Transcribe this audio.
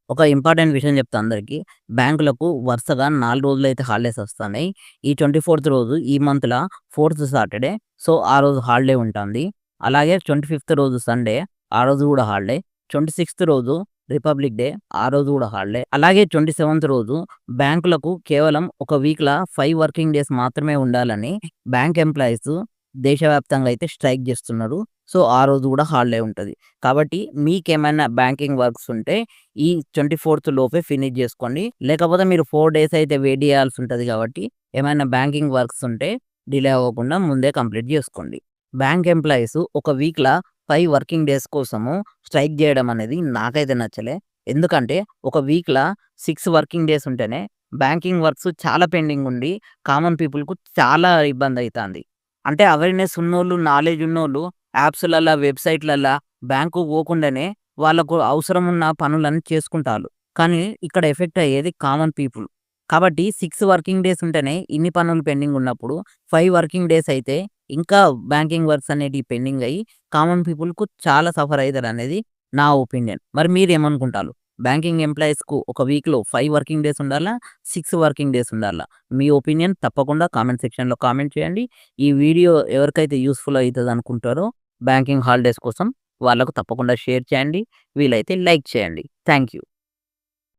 ఒక ఇంపార్టెంట్ విషయం చెప్తా అందరికి. బ్యాంకులకు వరుసగా 4 రోజులైతే హాలిడేస్ వస్తున్నాయి. ఈ 24థ్ రోజు ఈ మంత్‌ల 4థ్ సాటర్‌డే. సో, ఆ రోజు హాలిడే ఉంటాంది. అలాగే 25థ్ రోజు సండే. ఆ రోజు గూడా హాలిడే. 26థ్ రోజు రిపబ్లిక్ డే. ఆ రోజు గూడా హాలిడే. అలాగే 27థ్ రోజు బ్యాంకులకు కేవలం ఒక వీక్‌ల 5 వర్కింగ్ డేస్ మాత్రమే ఉండాలని బ్యాంక్ ఎంప్లాయీస్ దేశవ్యాప్తంగా అయితే స్ట్రైక్ జేస్తున్నారు. సో, ఆ రోజు గూడా హాలిడే ఉంటది. కాబట్టి మీకేమైనా బ్యాంకింగ్ వర్క్స్ ఉంటే ఈ 24థ్ లోపే ఫినిష్ జేసుకోండి. లేకపోతే మీరు 4 డేస్ అయితే వెయిట్ జేయాల్సి ఉంటది గాబట్టి, ఏమైనా బ్యాంకింగ్ వర్క్స్ ఉంటే డిలే అవ్వకుండా ముందే కంప్లీట్ జేసుకోండి. బ్యాంక్ ఎంప్లాయీస్ ఒక వీక్‌ల 5 వర్కింగ్ డేస్ కోసము స్ట్రైక్ జేయడం అనేది నాకైతే నచ్చలే. ఎందుకంటే ఒక వీక్‌ల 6 వర్కింగ్ డేస్ ఉంటేనే బ్యాంకింగ్ వర్క్స్ చాలా పెండింగ్ ఉండి కామన్ పీపుల్‌కు చాలా ఇబ్బందయితాంది. అంటే అవేర్‌నెస్ ఉన్నోళ్ళు, నాలెడ్జ్ ఉన్నోళ్ళు యాప్స్‌లల్ల, వెబ్‌సైట్‌లల్ల బ్యాంకుకు పోకుండానే వాళ్ళకు అవసరం ఉన్న పనులన్నీ చేసుకుంటాళ్ళు. కానీ ఇక్కడ ఎఫెక్ట్ అయ్యేది కామన్ పీపుల్. కాబట్టి 6 వర్కింగ్ డేస్ ఉంటేనే ఇన్ని పనులు పెండింగ్ ఉన్నప్పుడు 5 వర్కింగ్ డేస్ అయితే ఇంకా బ్యాంకింగ్ వర్క్స్ అనేటివి పెండింగ్ అయ్యి కామన్ పీపుల్‌కు చాలా సఫర్ అయితారనేది నా ఒపీనియన్. మరి మీరేమనుకుంటాలు? బ్యాంకింగ్ ఎంప్లాయీస్‌కు ఒక వీక్‌లో 5 వర్కింగ్ డేస్ ఉండాలా? 6 వర్కింగ్ డేస్ ఉండాలా? మీ ఒపీనియన్ తప్పకుండా కామెంట్ సెక్షన్‌లో కామెంట్ చేయండి. ఈ వీడియో ఎవరికైతే యూజ్‌ఫుల్ అయితదనుకుంటారో బ్యాంకింగ్ హాలిడేస్ కోసం వాళ్ళకు తప్పకుండా షేర్ చేయండి. వీలైతే లైక్ చేయండి. Thank you.